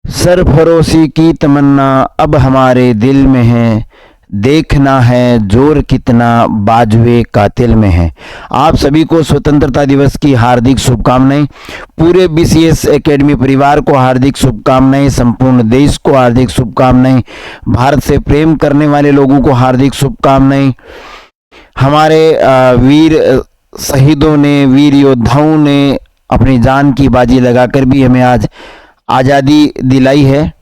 सरफरोशी की तमन्ना अब हमारे दिल में है, देखना है जोर कितना बाजुए कातिल में है। आप सभी को स्वतंत्रता दिवस की हार्दिक शुभकामनाएं। पूरे बीसीएस एकेडमी परिवार को हार्दिक शुभकामनाएं, संपूर्ण देश को हार्दिक शुभकामनाएं, भारत से प्रेम करने वाले लोगों को हार्दिक शुभकामनाएं। हमारे वीर शहीदों ने, वीर योद्धाओं ने अपनी जान की बाजी लगाकर भी हमें आज आज़ादी दिलाई है,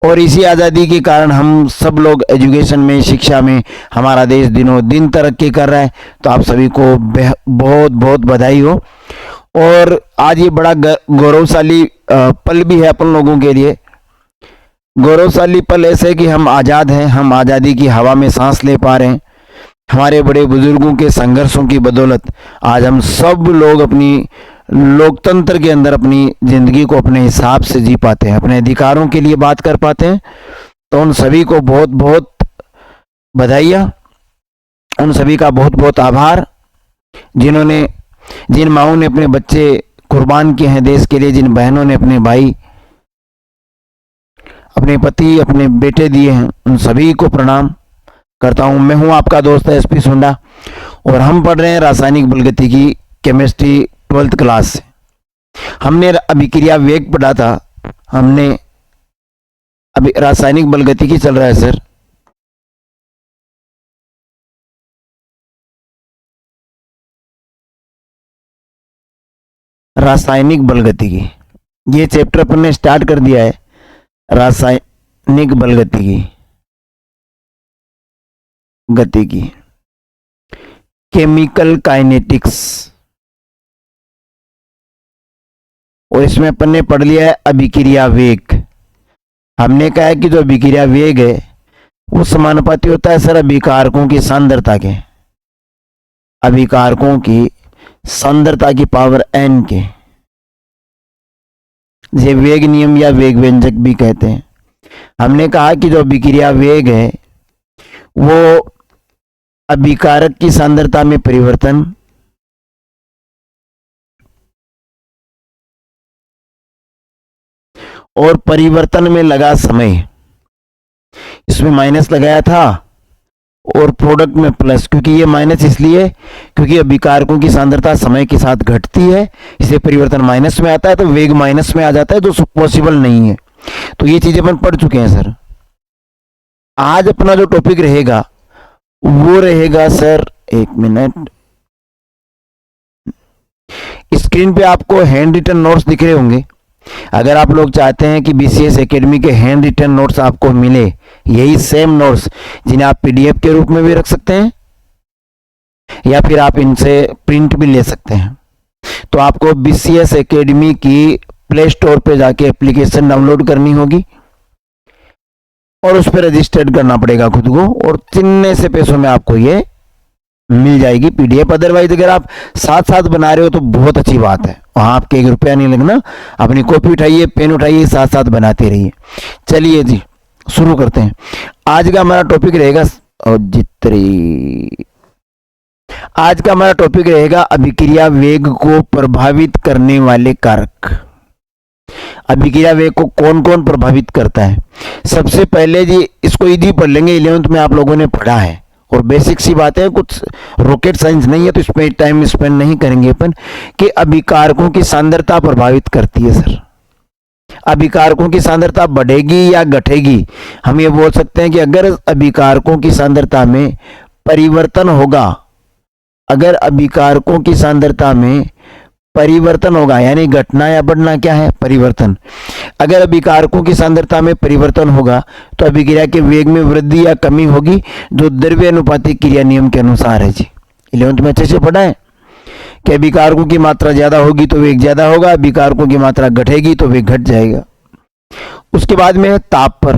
और इसी आज़ादी के कारण हम सब लोग एजुकेशन में, शिक्षा में हमारा देश दिनों दिन तरक्की कर रहा है। तो आप सभी को बहुत बहुत बधाई हो। और आज ये बड़ा गौरवशाली पल भी है अपन लोगों के लिए। गौरवशाली पल ऐसे है कि हम आज़ाद हैं, हम आज़ादी की हवा में सांस ले पा रहे हैं। हमारे बड़े बुजुर्गों के संघर्षों की बदौलत आज हम सब लोग अपनी लोकतंत्र के अंदर अपनी जिंदगी को अपने हिसाब से जी पाते हैं, अपने अधिकारों के लिए बात कर पाते हैं। तो उन सभी को बहुत बहुत बधाइयाँ, उन सभी का बहुत बहुत आभार जिन माओं ने अपने बच्चे कुर्बान किए हैं देश के लिए, जिन बहनों ने अपने भाई, अपने पति, अपने बेटे दिए हैं, उन सभी को प्रणाम करता हूं। मैं हूं आपका दोस्त एसपी सुंडा, और हम पढ़ रहे हैं रासायनिक बलगतिकी केमिस्ट्री 12th क्लास से। हमने अभिक्रिया वेग पढ़ा था, हमने अभी रासायनिक बलगतिकी चल रहा है सर। रासायनिक बलगतिकी ये चैप्टर अपन ने स्टार्ट कर दिया है, रासायनिक बलगतिकी गतिकी, केमिकल काइनेटिक्स, और इसमें अपन ने पढ़ लिया है अभिक्रिया वेग। हमने कहा है कि जो अभिक्रिया वेग है वो समानुपाती होता है सर अभिकारकों की सांद्रता के, अभिकारकों की सांद्रता की पावर n के। ये वेग नियम या वेग व्यंजक भी कहते हैं। हमने कहा कि जो अभिक्रिया वेग है वो अभिकारक की सांद्रता में परिवर्तन और परिवर्तन में लगा समय, इसमें माइनस लगाया था और प्रोडक्ट में प्लस, क्योंकि ये माइनस इसलिए क्योंकि अभिकारकों की सांद्रता समय के साथ घटती है, इसलिए परिवर्तन माइनस में आता है, तो वेग माइनस में आ जाता है, जो पॉसिबल नहीं है। तो ये चीजें अपन पढ़ चुके हैं सर। आज अपना जो टॉपिक रहेगा वो रहेगा सर, एक मिनट, स्क्रीन पे आपको हैंड रिटन नोट्स दिख रहे होंगे। अगर आप लोग चाहते हैं कि बीसीएस एकेडमी के हैंड रिटन नोट्स आपको मिले, यही सेम नोट्स जिन्हें आप पीडीएफ के रूप में भी रख सकते हैं या फिर आप इनसे प्रिंट भी ले सकते हैं, तो आपको बीसीएस एकेडमी की प्ले स्टोर पे जाके एप्लीकेशन डाउनलोड करनी होगी और उस पर रजिस्टर्ड करना पड़ेगा खुद को, और चिन्ने से पैसों में आपको ये मिल जाएगी पीडीएफ। अदरवाइज अगर आप साथ साथ बना रहे हो तो बहुत अच्छी बात है, वहां आपके 1 रुपया नहीं लगना। अपनी कॉपी उठाइए, पेन उठाइए, साथ साथ बनाते रहिए। चलिए जी शुरू करते हैं। आज का हमारा टॉपिक रहेगा आज का हमारा टॉपिक रहेगा अभिक्रिया वेग को प्रभावित करने वाले कारक। अभिक्रिया वेग को कौन कौन प्रभावित करता है? सबसे पहले जी इसको इजी पढ़ लेंगे, 11th में आप लोगों ने पढ़ा है और बेसिक सी बात है, कुछ रॉकेट साइंस नहीं है, तो इसमें टाइम स्पेंड नहीं करेंगे अपन। कि अभिकारकों की सांद्रता प्रभावित करती है सर। अभिकारकों की सांद्रता बढ़ेगी या घटेगी? हम ये बोल सकते हैं कि अगर अभिकारकों की सांद्रता में परिवर्तन होगा, अगर अभिकारकों की सांद्रता में परिवर्तन होगा, यानी घटना या बढ़ना क्या है? परिवर्तन। अगर अभिकारकों की सांद्रता में परिवर्तन होगा तो अभिक्रिया के वेग में वृद्धि या कमी होगी, जो द्रव्य अनुपातिक क्रिया नियम के अनुसार है जी। 11th में अच्छे से पढ़ा है कि अभिकारकों की मात्रा ज्यादा होगी तो वेग ज्यादा होगा, अभिकारकों की मात्रा घटेगी तो वेग घट जाएगा। उसके बाद में है ताप पर,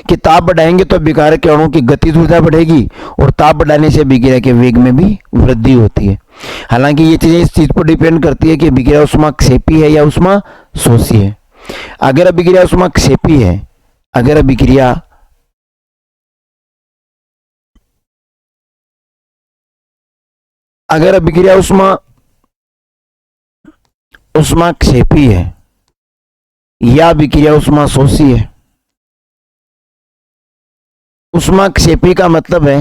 कि ताप बढ़ाएंगे तो अभिकारक के अणुओं की गतिज ऊर्जा बढ़ेगी, और ताप बढ़ाने से अभिक्रिया के वेग में भी वृद्धि होती है। हालांकि ये चीजें इस चीज पर डिपेंड करती है कि अभिक्रिया ऊष्माक्षेपी है या ऊष्माशोषी है। अगर अभिक्रिया ऊष्माक्षेपी है, अगर अभिक्रिया ऊष्माक्षेपी है, यह अभिक्रिया उष्माशोषी है। उष्माक्षेपी का मतलब है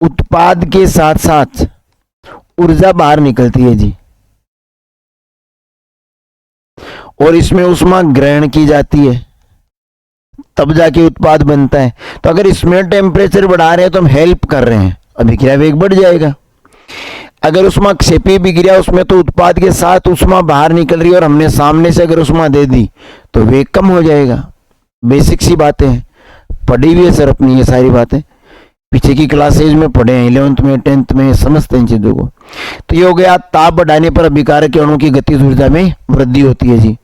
उत्पाद के साथ साथ ऊर्जा बाहर निकलती है जी, और इसमें उष्मा ग्रहण की जाती है, तब जाके उत्पाद बनता है। तो अगर इसमें टेम्परेचर बढ़ा रहे हैं तो हम हेल्प कर रहे हैं, अभिक्रिया वेग बढ़ जाएगा। अगर उष्मा क्षेपी अभिक्रिया, उसमें तो उत्पाद के साथ उष्मा बाहर निकल रही है और हमने सामने से अगर उष्मा दे दी तो वेग कम हो जाएगा। बेसिक सी बातें हैं, पढ़ी हुई है सर अपनी ये सारी बातें, पीछे की क्लासेज में पढ़े हैं, 11th में 10th में, समझते हैं चीजों को। तो ये हो गया, ताप बढ़ाने पर अभिकारक अणु की गतिज ऊर्जा में वृद्धि होती है जी।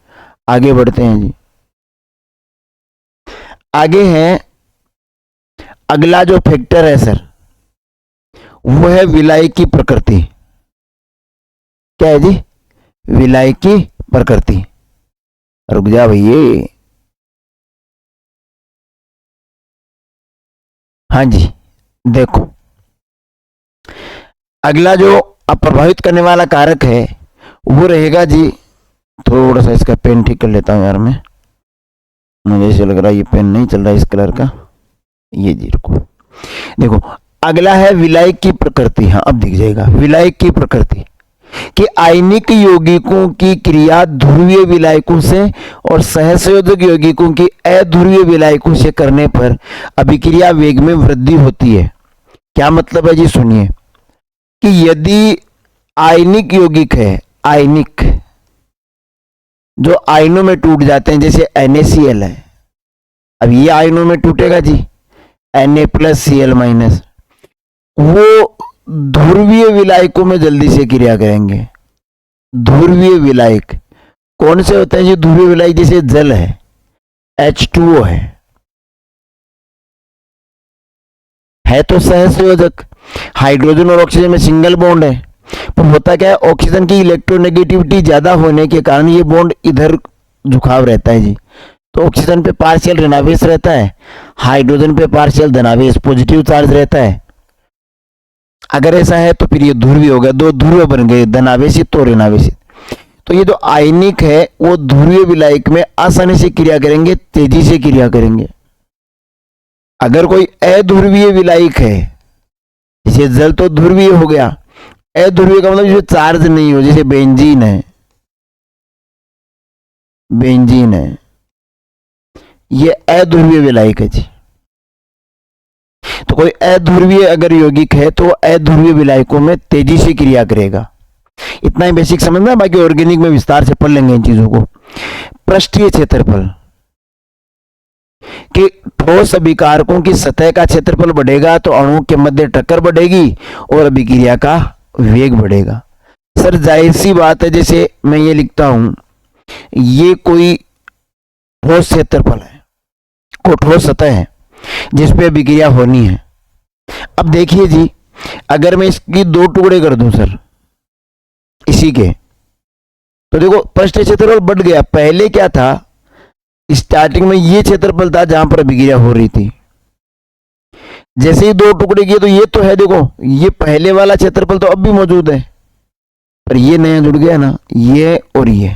आगे बढ़ते हैं जी। आगे है अगला जो फैक्टर है सर, वो है विलायक की प्रकृति। क्या है जी? विलायक की प्रकृति। रुक जा भैया, हाँ जी देखो, अगला जो प्रभावित करने वाला कारक है वो रहेगा जी, थोड़ा सा इसका पेन ठीक कर लेता हूं यार मैं, मुझे ऐसे लग रहा है ये पेन नहीं चल रहा है इस कलर का, ये जी रुको। देखो अगला है विलायक की प्रकृति। हाँ अब दिख जाएगा, विलायक की प्रकृति कि आयनिक यौगिकों की क्रिया ध्रुवीय विलायकों से और सहसंयोजक यौगिकों की अध्रुवीय विलायकों से करने पर अभिक्रिया वेग में वृद्धि होती है। क्या मतलब है जी? सुनिए कि यदि आयनिक यौगिक है, आयनिक जो आयनों में टूट जाते हैं, जैसे NaCl है, अब ये आयनों में टूटेगा जी, Na+Cl-, वो ध्रुवीय विलायकों में जल्दी से क्रिया करेंगे। ध्रुवीय विलायक कौन से होते हैं जी? ध्रुवीय विलायक जैसे जल है, H2O है तो सहसंयोजक, हाइड्रोजन और ऑक्सीजन में सिंगल बॉन्ड है, पर होता क्या है, ऑक्सीजन की इलेक्ट्रोनेगेटिविटी ज्यादा होने के कारण ये बॉन्ड इधर झुकाव रहता है जी। तो ऑक्सीजन पे पार्शियल ऋणावेश रहता है, हाइड्रोजन पे पार्शियल धनावेश पॉजिटिव चार्ज रहता है। अगर ऐसा है तो फिर ये ध्रुवीय हो गया, दो ध्रुव बन गए, धनावेशित तो ऋणावेशित। तो ये जो आयनिक है वो ध्रुवीय विलायक में आसानी से क्रिया करेंगे, तेजी से क्रिया करेंगे। अगर कोई अध्रुवीय विलायक है, जैसे जल तो ध्रुवीय हो गया, अध्रुवीय का मतलब जो चार्ज नहीं हो, जैसे बेंजीन है, बेंजीन है, ये अध्रुवीय विलायक है जी। तो कोई अध्रुवीय अगर यौगिक है तो अध्रुवीय विलायकों में तेजी से क्रिया करेगा। इतना ही बेसिक समझना, बाकी ऑर्गेनिक में विस्तार से पढ़ लेंगे इन चीजों को। पृष्ठीय क्षेत्रफल कि ठोस अभिकारकों की सतह का क्षेत्रफल बढ़ेगा तो अणुओं के मध्य टक्कर बढ़ेगी और अभिक्रिया का वेग बढ़ेगा। सर जाहिर सी बात है, जैसे मैं ये लिखता हूं, ये कोई ठोस क्षेत्रफल है, को ठोस सतह है जिसपे अभिक्रिया होनी है। अब देखिए जी, अगर मैं इसकी दो टुकड़े कर दूं सर इसी के, तो देखो पृष्ठीय क्षेत्रफल बढ़ गया। पहले क्या था, स्टार्टिंग में ये क्षेत्रफल था जहां पर अभिक्रिया हो रही थी, जैसे ही दो टुकड़े किए तो ये तो है, देखो ये पहले वाला क्षेत्रफल तो अब भी मौजूद है, पर ये नया जुड़ गया ना, ये और ये।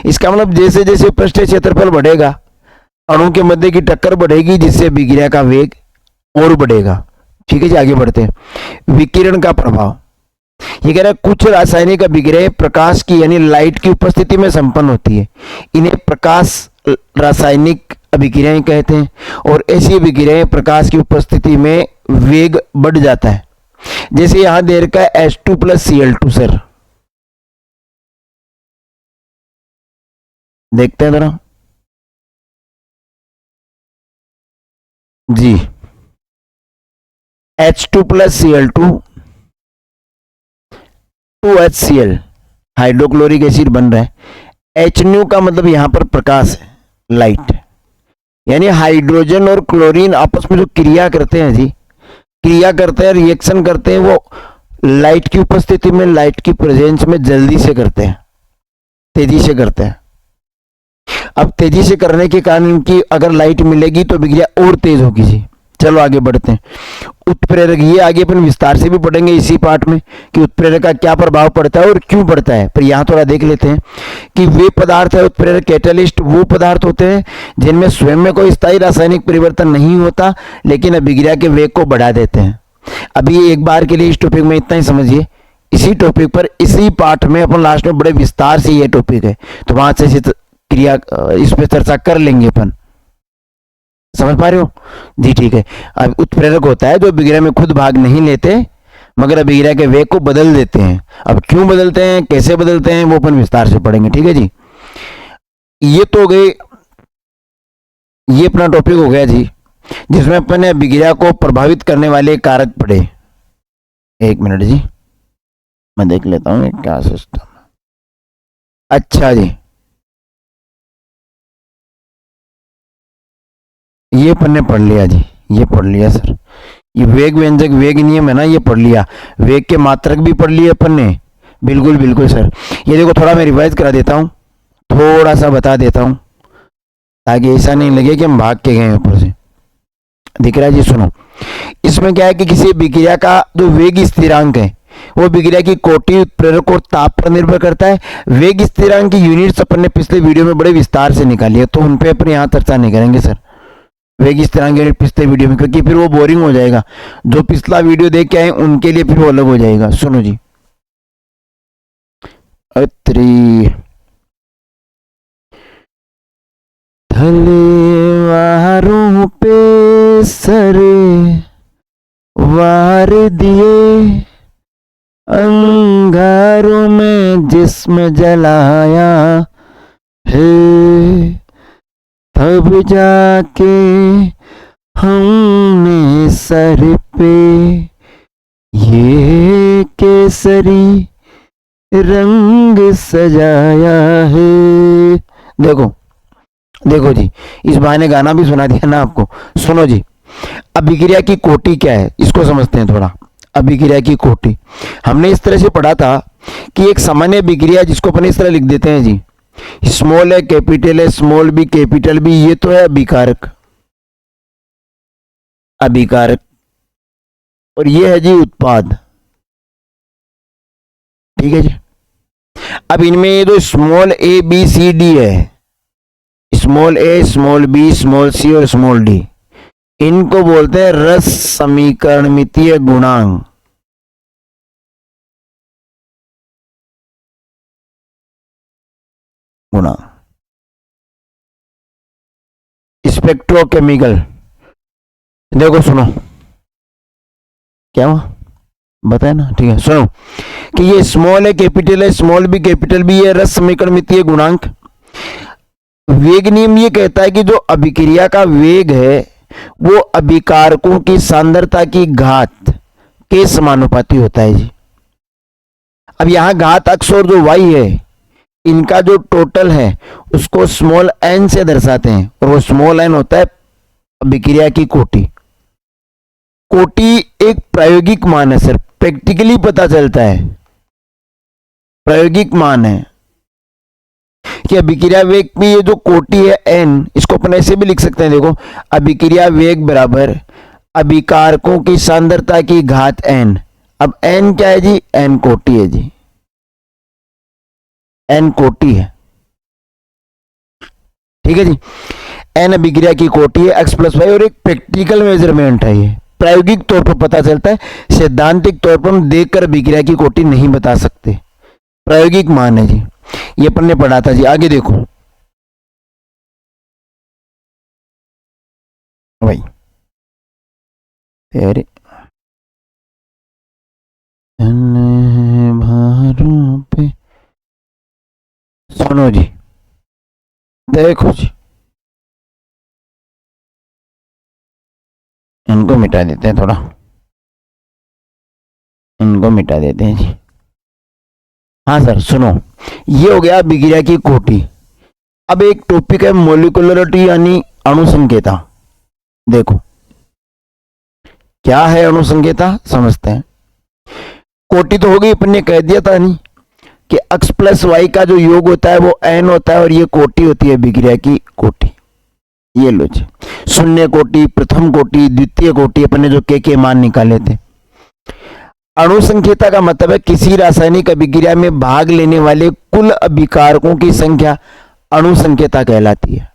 इसका मतलब जैसे जैसे पृष्ठीय क्षेत्रफल बढ़ेगा अणु के मध्य की टक्कर बढ़ेगी, जिससे अभिक्रिया का वेग और बढ़ेगा। ठीक है जी, आगे बढ़ते हैं। विकिरण का प्रभाव, ये कह रहा है कुछ रासायनिक अभिक्रियाएं प्रकाश की यानी लाइट की उपस्थिति में संपन्न होती है, इन्हें प्रकाश रासायनिक अभिक्रियाएं कहते हैं। और ऐसी अभिक्रियाएं प्रकाश की उपस्थिति में वेग बढ़ जाता है। जैसे यहां दे रखा है H2+Cl2 सर, देखते हैं जरा जी, H2+Cl2 2HCl हाइड्रोक्लोरिक एसिड बन रहा है। HNO का मतलब यहां पर प्रकाश है, लाइट, यानी हाइड्रोजन और क्लोरीन आपस में जो क्रिया करते हैं जी, क्रिया करते हैं, रिएक्शन करते हैं, वो लाइट की उपस्थिति में, लाइट की प्रेजेंस में जल्दी से करते हैं, तेजी से करते हैं। अब तेजी से करने के कारण इनकी अगर लाइट मिलेगी तो अभिक्रिया और तेज होगी जी। चलो आगे बढ़ते हैं। उत्प्रेरक, ये आगे अपन विस्तार से भी पढ़ेंगे इसी पाठ में कि उत्प्रेरक का क्या प्रभाव पड़ता है और क्यों पड़ता है, पर यहां थोड़ा देख लेते हैं कि वे पदार्थ है उत्प्रेरक कैटलिस्ट वो पदार्थ होते हैं जिनमें स्वयं में कोई स्थायी रासायनिक परिवर्तन नहीं होता लेकिन अभिक्रिया के वेग को बढ़ा देते हैं। अभी एक बार के लिए इस टॉपिक में इतना ही समझिए। इसी टॉपिक पर इसी पाठ में अपन लास्ट में बड़े विस्तार से ये टॉपिक है, तो वहां से क्रिया इस पर चर्चा कर लेंगे अपन। समझ पा रहे हो जी? ठीक है। अब उत्प्रेरक होता है जो अभिक्रिया में खुद भाग नहीं लेते मगर अभिक्रिया के वेग को बदल देते हैं। अब क्यों बदलते हैं, कैसे बदलते हैं, वो अपन विस्तार से पढ़ेंगे। ठीक है जी। ये तो गए, ये अपना टॉपिक हो गया जी जिसमें अपन ने अभिक्रिया को प्रभावित करने वाले कारक पढ़े। एक मिनट जी, मैं देख लेता हूं क्या सिस्टम। अच्छा जी, ये अपन ने पढ़ लिया जी, ये पढ़ लिया सर। ये वेग व्यंजक वेग नियम है ना, ये पढ़ लिया। वेग के मात्रक भी पढ़ लिए अपन ने। बिल्कुल बिल्कुल सर। ये देखो थोड़ा मैं रिवाइज करा देता हूँ, थोड़ा सा बता देता हूँ ताकि ऐसा नहीं लगे कि हम भाग के गए ऊपर से। दिख रहा है जी? सुनो, इसमें क्या है कि किसी अभिक्रिया का जो वेग स्थिरांक है वो अभिक्रिया की कोटि, उत्प्रेरक और ताप पर निर्भर करता है। वेग स्थिरांक की यूनिट्स अपन ने पिछले वीडियो में बड़े विस्तार से निकाली है, तो उन पे अपन यहाँ चर्चा नहीं करेंगे सर वेग स्थिरांक यूनिट पिछले वीडियो में, क्योंकि फिर वो बोरिंग हो जाएगा। जो पिछला वीडियो देख के आए उनके लिए फिर वो अलग हो जाएगा। सुनो जी, थलेवारों पे सर वार दिए, अंगारों में जिस्म जलाया है, तब जाके हमने सर पे ये केसरी रंग सजाया है। देखो देखो जी, इस बहाने गाना भी सुना दिया ना आपको। सुनो जी, अभिक्रिया की कोटि क्या है इसको समझते हैं थोड़ा। अभिक्रिया की कोटि हमने इस तरह से पढ़ा था कि एक सामान्य अभिक्रिया जिसको अपन इस तरह लिख देते हैं जी, स्मॉल है, कैपिटल है, स्मॉल बी, कैपिटल बी, ये तो है अभिकारक। अभिकारक और ये है जी उत्पाद। ठीक है जी। अब इनमें ये जो small A B C D है, small A, small B, small C और स्मॉल डी, इनको बोलते हैं रस समीकरणमितीय गुणांक। स्पेक्ट्रोकेमिकल। देखो सुनो, क्या हुआ बताए ना? ठीक है, सुनो कि ये स्मॉल है, कैपिटल है, स्मॉल बी, कैपिटल बी, ये रस समीकरणमितीय गुणांक। वेग नियम ये कहता है कि जो अभिक्रिया का वेग है वो अभिकारकों की सांद्रता की घात के समानुपाती होता है जी। अब यहां घात अक्ष और जो वाई है इनका जो टोटल है उसको स्मॉल एन से दर्शाते हैं, और वो स्मॉल एन होता है अभिक्रिया की कोटि। कोटि एक प्रायोगिक मान है सर, प्रैक्टिकली पता चलता है, प्रायोगिक मान है कि अभिक्रिया वेग की ये जो कोटि है एन, इसको अपन ऐसे भी लिख सकते हैं। देखो, अभिक्रिया वेग बराबर अभिकारकों की सांद्रता की घात एन। अब एन क्या है जी? एन कोटि है जी, एन कोटि है। ठीक है जी, एन अभिक्रिया की कोटि है एक्स प्लस वाई, और एक प्रैक्टिकल मेजरमेंट है, ये प्रायोगिक तौर पर पता चलता है। सैद्धांतिक तौर पर हम देखकर अभिक्रिया की कोटि नहीं बता सकते, प्रायोगिक मान है जी। ये अपन ने पढ़ा था जी। आगे देखो भाई, तेरे भारों पे सुनो जी, देखो जी, इनको मिटा देते हैं, थोड़ा इनको मिटा देते हैं जी। हाँ सर सुनो, ये हो गया अभिक्रिया की कोटि। अब एक टॉपिक है मोलिकुलरिटी यानी अणुसंकेता। देखो क्या है अणुसंकेता, समझते हैं। कोटि तो हो गई, अपन ने कह दिया था नहीं कि x प्लस वाई का जो योग होता है वो n होता है, और ये कोटि होती है अभिक्रिया की कोटि। ये लो जी, शून्य कोटि, प्रथम कोटि, द्वितीय कोटि, अपन ने जो के मान निकाले थे। अणु संख्यता का मतलब है किसी रासायनिक अभिक्रिया में भाग लेने वाले कुल अभिकारकों की संख्या अणु संख्यता कहलाती है।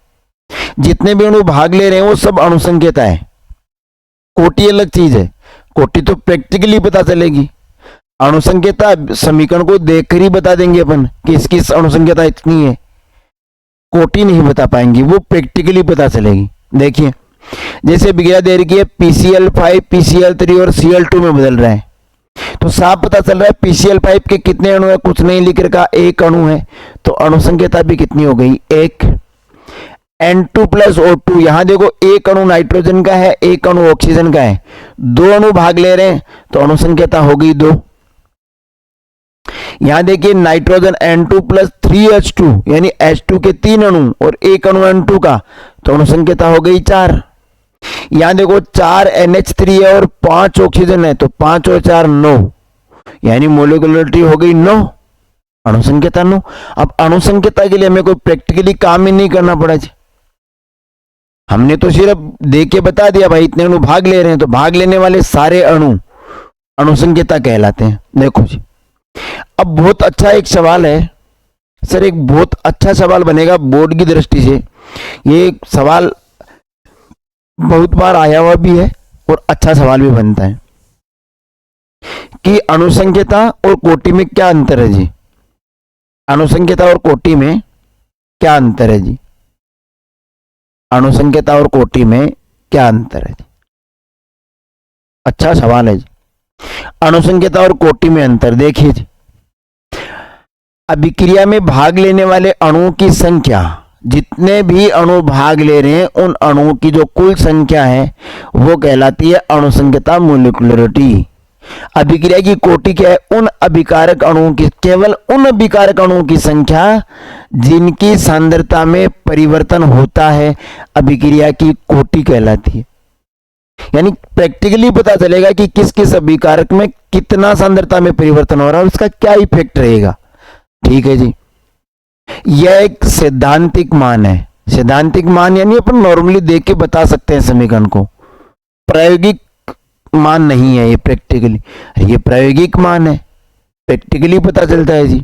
जितने भी अणु भाग ले रहे हैं वो सब अणु संख्यता है। कोटि अलग चीज है, कोटि तो प्रैक्टिकली पता चलेगी, अणु संख्यता समीकरण को देखकर ही बता देंगे अपन कि इसकी अणु संख्यता इतनी है, कोटि नहीं बता पाएंगे, वो प्रैक्टिकली पता चलेगी। देखिए जैसे अभिक्रिया दे रही है PCl5 PCl3 और Cl2 में बदल रहा है, तो साफ पता चल रहा है PCl5 के कितने अणु है, कुछ नहीं लिख रखा, एक अणु है, तो अणु संख्यता भी कितनी हो गई, एक। N2 प्लस O2, यहां देखो एक अणु नाइट्रोजन का है, एक अणु ऑक्सीजन का है, दो अणु भाग ले रहे हैं तो अणु संख्यता हो गई दो। यहां देखिए नाइट्रोजन N2 प्लस 3H2 यानी H2 के तीन अणु और एक अणु N2 का, तो अणु संख्यता हो गई चार। यहां देखो 4 NH3 है और 5 ऑक्सीजन है, तो 5 और 4 9, यानी मोलिकुलरिटी हो गई 9, अणु संख्यता 9। अब अणु संख्यता के लिए हमें कोई प्रैक्टिकली काम ही नहीं करना पड़ा जी, हमने तो सिर्फ देख के बता दिया भाई इतने अणु भाग ले रहे हैं, तो भाग लेने वाले सारे अणु अणु संख्यता कहलाते हैं। देखो जी अब बहुत अच्छा एक सवाल है सर, एक बहुत अच्छा सवाल बनेगा बोर्ड की दृष्टि से। ये सवाल बहुत बार आया हुआ भी है और अच्छा सवाल भी बनता है कि अणुसंख्यता और कोटि में क्या अंतर है जी। अणुसंख्यता और कोटि में क्या अंतर है जी, अणुसंख्यता और कोटि में क्या अंतर है जी, अच्छा सवाल है जी। अणुसंख्यता और कोटि में अंतर देखिए जी, अभिक्रिया में भाग लेने वाले अणुओं की संख्या, जितने भी अणु भाग ले रहे हैं उन अणुओं की जो कुल संख्या है वो कहलाती है अणुसंख्यता मोलिकुलरिटी। अभिक्रिया की कोटि क्या है, उन अभिकारक अणुओं की, केवल उन अभिकारक अणुओं की संख्या जिनकी सांद्रता में परिवर्तन होता है, अभिक्रिया की कोटि कहलाती है। यानी प्रैक्टिकली पता चलेगा कि किस किस अभिकारक में कितना सांद्रता में परिवर्तन हो रहा है और उसका क्या इफेक्ट रहेगा। ठीक है जी, यह एक सैद्धांतिक मान है। सैद्धांतिक मान यानी अपन नॉर्मली देख के बता सकते हैं समीकरण को, प्रायोगिक मान नहीं है ये, प्रैक्टिकली ये प्रायोगिक मान है, प्रैक्टिकली पता चलता है जी।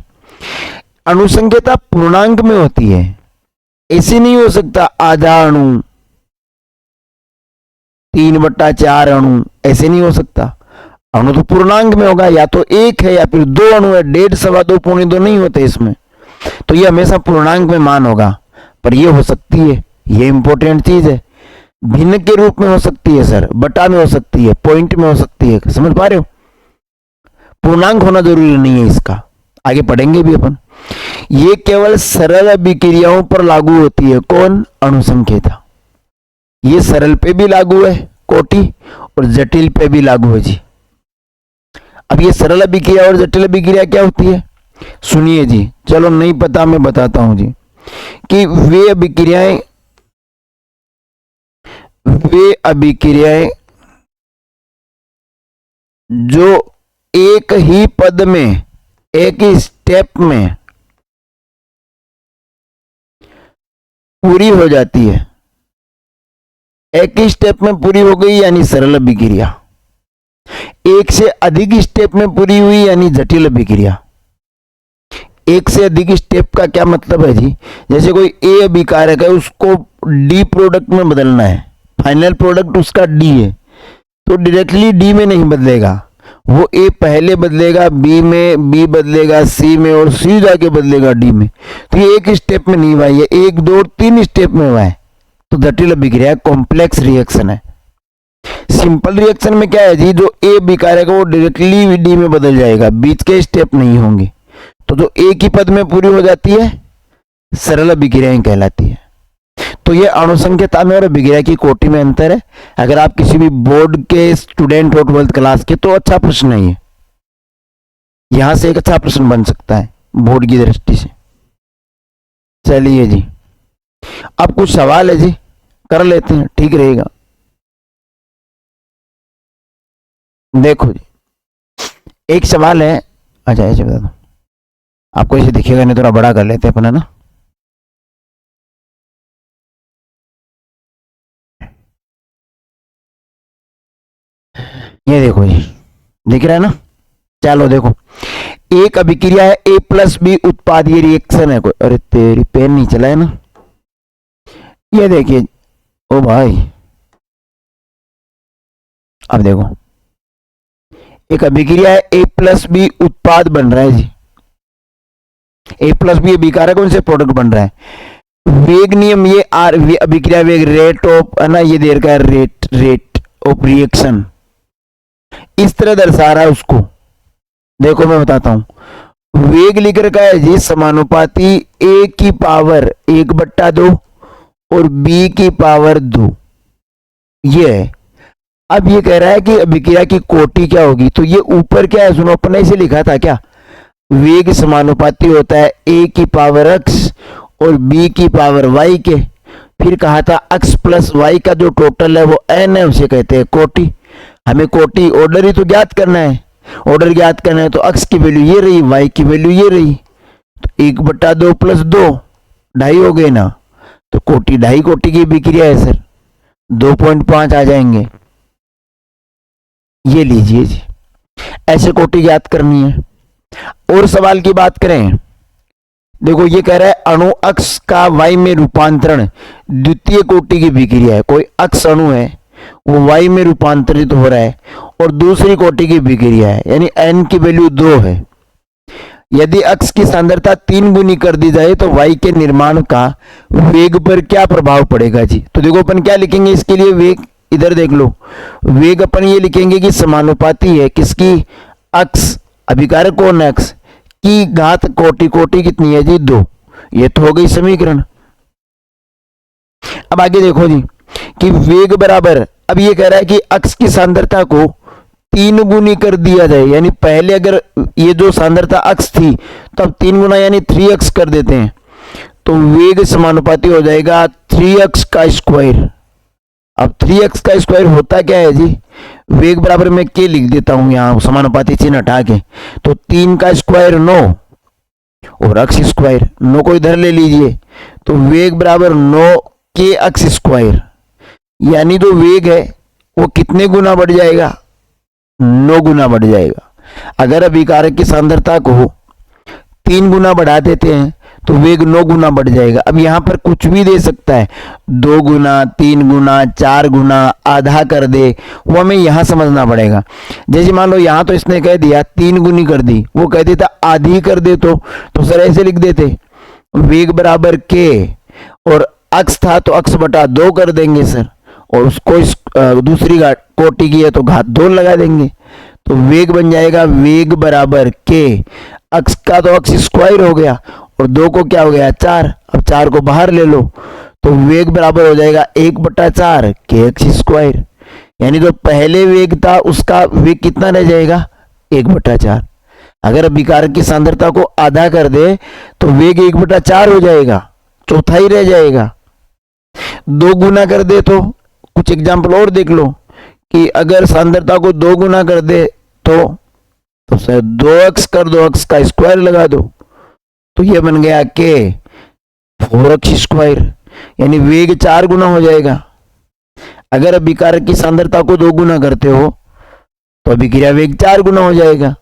अणुसंख्यता पूर्णांक में होती है, ऐसे नहीं हो सकता आधा अणु 3/4 अणु, ऐसे नहीं हो सकता। अणु तो पूर्णांक में होगा, या तो एक है या फिर दो अणु है, 1.5 सवा 2 पौने 2 नहीं होते इसमें, तो ये हमेशा पूर्णांक में मान होगा। पर ये हो सकती है, ये इंपॉर्टेंट चीज है, भिन्न के रूप में हो सकती है सर, बटा में हो सकती है, पॉइंट में हो सकती है, समझ पा रहे हो। पूर्णांक होना जरूरी नहीं है इसका, आगे पढ़ेंगे भी अपन। ये केवल सरल अभिक्रियाओं पर लागू होती है, कौन, अणुसंख्यता। ये सरल पे भी लागू है कोटि और जटिल पे भी लागू है जी। अब ये सरल अभिक्रिया और जटिल अभिक्रिया क्या होती है सुनिए जी, चलो नहीं पता मैं बताता हूं जी, कि वे अभिक्रियाएं जो एक ही पद में, एक ही स्टेप में पूरी हो जाती है, एक ही स्टेप में पूरी हो गई यानी सरल अभिक्रिया, एक से अधिक स्टेप में पूरी हुई यानी जटिल अभिक्रिया। एक से अधिक स्टेप का क्या मतलब है जी, जैसे कोई ए अभिकारक है उसको डी प्रोडक्ट में बदलना है, फाइनल प्रोडक्ट उसका डी है, तो डायरेक्टली डी में नहीं बदलेगा, वो ए पहले बदलेगा बी में, बी बदलेगा सी में और सी जाके बदलेगा डी में। तो ये एक स्टेप में नहीं हुआ, ये 1 2 3 स्टेप में हुआ है, तो जटिल अभिक्रिया कॉम्प्लेक्स रिएक्शन है। सिंपल रिएक्शन में क्या है जी, जो ए अभिकारक है वो डायरेक्टली डी में बदल जाएगा, बीच के स्टेप नहीं होंगे, तो जो एक ही पद में पूरी हो जाती है सरल अभिक्रियाएं कहलाती है। तो ये अणुसंख्यता में और अभिक्रिया की कोटि में अंतर है। अगर आप किसी भी बोर्ड के स्टूडेंट हो 12th क्लास के, तो अच्छा प्रश्न है ये, यहां से एक अच्छा प्रश्न बन सकता है बोर्ड की दृष्टि से। चलिए जी, अब कुछ सवाल है जी, कर लेते हैं, ठीक रहेगा। देखो जी, एक सवाल है, अच्छा ऐसे बता दो आपको, इसे दिखेगा नहीं, थोड़ा बड़ा कर लेते हैं अपन, है ना। दिख रहा है ना। चलो देखो, एक अभिक्रिया है ए प्लस बी उत्पाद, ये रिएक्शन है कोई। अरे तेरी पेन नहीं चला है ना, ये देखिए। ओ भाई, अब देखो, एक अभिक्रिया है ए प्लस बी उत्पाद बन रहा है जी। ए प्लस बी अभिकारक, उनसे प्रोडक्ट बन रहा है। वेग नियम, ये आर अभिक्रिया वेग, रेट ऑफ, है ना, ये दे रखा है रेट ऑफ रिएक्शन, इस तरह दर्शा रहा है उसको। देखो मैं बताता हूं, वेग लिख रखा है जी समानुपाती ए की पावर 1/2 और बी की पावर 2, ये है। अब ये कह रहा है कि अभिक्रिया की कोटि क्या होगी, तो ये ऊपर क्या है सुनो, अपने इसे लिखा था क्या, वेग समानुपाती होता है ए की पावर x और b की पावर y के। फिर कहा था x प्लस y का जो टोटल है वो n है, उसे कहते हैं कोटि। हमें कोटि ऑर्डर ही तो ज्ञात करना है, ऑर्डर ज्ञात करना है तो x की वैल्यू ये रही, y की वैल्यू ये रही, तो 1/2 प्लस 2 2.5 हो गए ना, तो कोटि 2.5 कोटि की अभिक्रिया है सर, 2.5 आ जाएंगे। ये लीजिए जी, ऐसे कोटि ज्ञात करनी है। और सवाल की बात करें, देखो ये कह रहा है अणु अक्ष का वाई में रूपांतरण द्वितीय कोटि की अभिक्रिया है। कोई अक्ष अणु है वो वाई में रूपांतरित हो रहा है और दूसरी कोटि की अभिक्रिया है, यानी n की वैल्यू 2 है। यदि अक्ष की सांद्रता 3 गुनी कर दी जाए तो वाई के निर्माण का वेग पर क्या प्रभाव पड़ेगा जी। तो देखो अपन क्या लिखेंगे इसके लिए, वेग इधर देख लो, वेग अपन ये लिखेंगे कि समानुपाती है किसकी, अक्ष, अभिकारक कौन है x की घात कोटि, कोटि कितनी है जी 2। ये तो हो गई समीकरण। अब आगे देखो जी कि वेग बराबर, अब ये कह रहा है कि अक्ष की सांद्रता को 3 गुनी कर दिया जाए, यानी पहले अगर ये जो सांद्रता अक्ष थी तो अब 3 गुना यानी 3x कर देते हैं, तो वेग समानुपाती हो जाएगा 3x का स्क्वायर। अब 3x का स्क्वायर होता क्या है जी, वेग बराबर में के लिख देता हूं यहां समानुपाती चिन्ह हटा के, तो 3 का स्क्वायर 9 और अक्ष स्क्वायर 9 को इधर ले लीजिए, तो वेग बराबर 9 के अक्ष स्क्वायर, यानी जो वेग है वो कितने गुना बढ़ जाएगा, 9 गुना बढ़ जाएगा। अगर अभिकारक की सांद्रता को 3 गुना बढ़ा देते हैं तो वेग 9 गुना बढ़ जाएगा। अब यहां पर कुछ भी दे सकता है, 2 गुना, 3 गुना, 4 गुना, आधा कर दे, वो हमें यहां समझना पड़ेगा। जैसे मान लो यहां तो इसने कह दिया 3 गुनी कर दी, वो कह देता आधी कर दे, तो सर ऐसे लिख देते, वेग बराबर के, और अक्ष था तो अक्ष बटा 2 कर देंगे सर, और उसको दूसरी कोटि की है तो घात 2 लगा देंगे, तो वेग बन जाएगा वेग बराबर के, अक्ष का तो अक्ष स्क्वायर हो गया और 2 को क्या हो गया 4, अब 4 को बाहर ले लो, तो वेग बराबर हो जाएगा 1/4 के एक्स स्क्वायर, यानी जो पहले वेग था उसका वेग कितना रह जाएगा 1/4। अगर अभिकारक की सांद्रता को आधा कर दे तो वेग 1/4 हो जाएगा, चौथाई रह जाएगा। 2 गुना कर दे तो कुछ एग्जाम्पल और देख लो कि अगर सांद्रता को 2 गुना कर दे तो सर 2x कर दो, x का स्क्वायर लगा दो, तो ये बन गया के 4x स्क्वायर, यानी वेग 4 गुना हो जाएगा। अगर अभिकारक की सांद्रता को 2 गुना करते हो तो अभिक्रिया वेग 4 गुना हो जाएगा।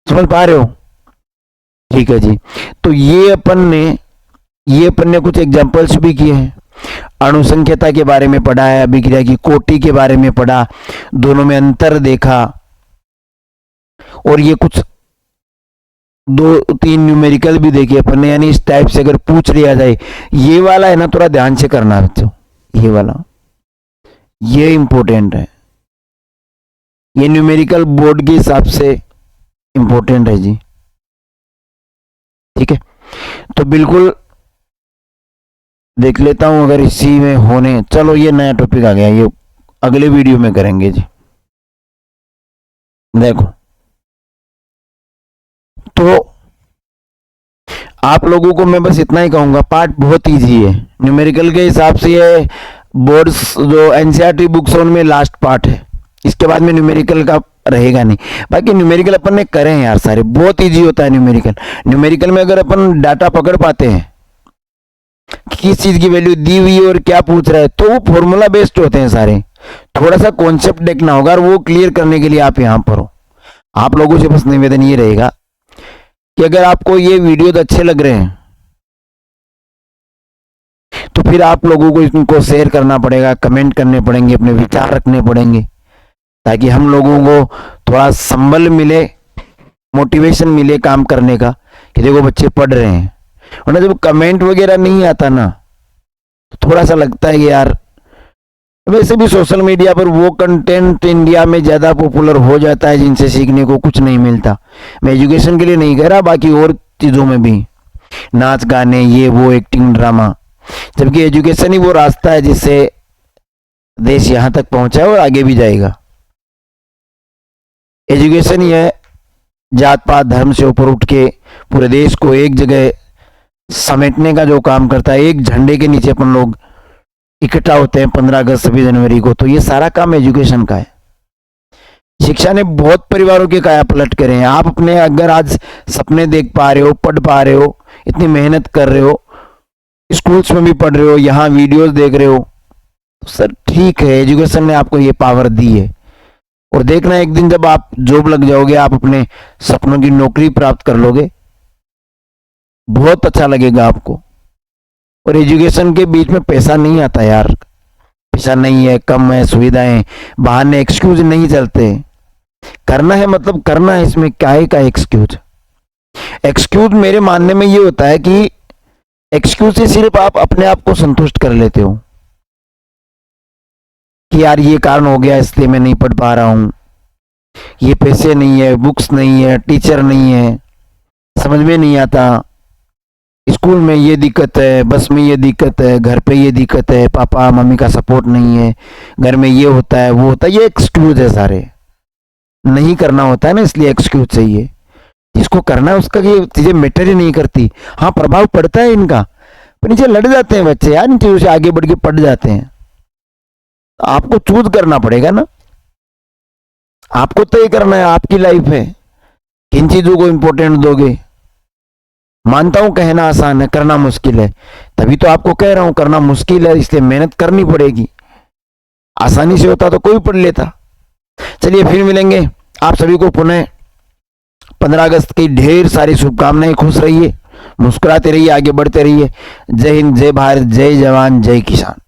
समझ पा रहे हो? ठीक है जी। तो ये अपन ने कुछ एग्जांपल्स भी किए हैं, अणुसंख्यता के बारे में पढ़ा है, अभिक्रिया की कोटि के बारे में पढ़ा, दोनों में अंतर देखा, और ये कुछ 2-3 न्यूमेरिकल भी देखे अपन ने, यानी इस टाइप से अगर पूछ लिया जाए, ये वाला है ना थोड़ा ध्यान से करना बच्चों, ये वाला ये इंपॉर्टेंट है, ये न्यूमेरिकल बोर्ड के हिसाब से इंपॉर्टेंट है जी। ठीक है, तो बिल्कुल देख लेता हूं अगर इसी में होने। चलो ये नया टॉपिक आ गया, ये अगले वीडियो में करेंगे जी। देखो तो आप लोगों को मैं बस इतना ही कहूंगा, पार्ट बहुत इजी है न्यूमेरिकल के हिसाब से, ये बोर्ड्स जो एनसीईआरटी बुक्स हैं उनमें लास्ट पार्ट है, इसके बाद में न्यूमेरिकल का रहेगा नहीं। बाकी न्यूमेरिकल अपन ने करे हैं यार सारे, बहुत इजी होता है न्यूमेरिकल। न्यूमेरिकल में अगर अपन डाटा पकड़ पाते हैं किस चीज की वैल्यू दी हुई है और क्या पूछ रहा है, तो वो फॉर्मूला बेस्ड होते हैं सारे, थोड़ा सा कॉन्सेप्ट देखना होगा और वो क्लियर करने के लिए आप यहाँ पर हो। आप लोगों से बस निवेदन ये रहेगा कि अगर आपको ये वीडियो अच्छे लग रहे हैं तो फिर आप लोगों को इनको शेयर करना पड़ेगा, कमेंट करने पड़ेंगे, अपने विचार रखने पड़ेंगे, ताकि हम लोगों को थोड़ा संबल मिले, मोटिवेशन मिले काम करने का कि देखो बच्चे पढ़ रहे हैं। और ना जब कमेंट वगैरह नहीं आता ना तो थोड़ा सा लगता है कि यार, वैसे भी सोशल मीडिया पर वो कंटेंट इंडिया में ज़्यादा पॉपुलर हो जाता है जिनसे सीखने को कुछ नहीं मिलता। मैं एजुकेशन के लिए नहीं कह रहा, बाकी और चीज़ों में भी, नाच गाने, ये वो, एक्टिंग, ड्रामा, जबकि एजुकेशन ही वो रास्ता है जिससे देश यहाँ तक पहुंचा है और आगे भी जाएगा। एजुकेशन ही है जात पात धर्म से ऊपर उठ के पूरे देश को एक जगह समेटने का जो काम करता है। एक झंडे के नीचे अपन लोग इकट्ठा होते हैं 15 अगस्त 26 जनवरी को, तो ये सारा काम एजुकेशन का है। शिक्षा ने बहुत परिवारों के काया पलट करे हैं। आप अपने अगर आज सपने देख पा रहे हो, पढ़ पा रहे हो, इतनी मेहनत कर रहे हो, स्कूल्स में भी पढ़ रहे हो, यहाँ वीडियोस देख रहे हो, तो सर ठीक है, एजुकेशन ने आपको ये पावर दी है। और देखना एक दिन जब आप जॉब लग जाओगे, आप अपने सपनों की नौकरी प्राप्त कर लोगे, बहुत अच्छा लगेगा आपको। और एजुकेशन के बीच में पैसा नहीं आता यार, पैसा नहीं है, कम है, सुविधाएं, बहाने, एक्सक्यूज नहीं चलते। करना है मतलब करना है, इसमें क्या है का एक्सक्यूज। एक्सक्यूज मेरे मानने में ये होता है कि एक्सक्यूज से सिर्फ आप अपने आप को संतुष्ट कर लेते हो कि यार ये कारण हो गया इसलिए मैं नहीं पढ़ पा रहा हूं, ये पैसे नहीं है, बुक्स नहीं है, टीचर नहीं है, समझ में नहीं आता, स्कूल में ये दिक्कत है, बस में ये दिक्कत है, घर पे ये दिक्कत है, पापा मम्मी का सपोर्ट नहीं है, घर में ये होता है, वो होता है। ये एक्सक्यूज है, सारे नहीं करना होता है ना, इसलिए एक्सक्यूज चाहिए। जिसको करना है उसका ये चीजें मैटर ही नहीं करती। हाँ, प्रभाव पड़ता है इनका, पर नीचे लड़ जाते हैं बच्चे यार, इन चीजों से आगे बढ़ के पढ़ जाते हैं। आपको चूज करना पड़ेगा ना, आपको तय करना है, आपकी लाइफ है, किन चीजों को इंपॉर्टेंट दोगे। मानता हूं कहना आसान है, करना मुश्किल है, तभी तो आपको कह रहा हूं करना मुश्किल है, इसलिए मेहनत करनी पड़ेगी। आसानी से होता तो कोई पढ़ लेता। चलिए फिर मिलेंगे। आप सभी को पुनः 15 अगस्त की ढेर सारी शुभकामनाएं। खुश रहिए, मुस्कुराते रहिए, आगे बढ़ते रहिए। जय हिंद, जय भारत, जय जवान, जय किसान।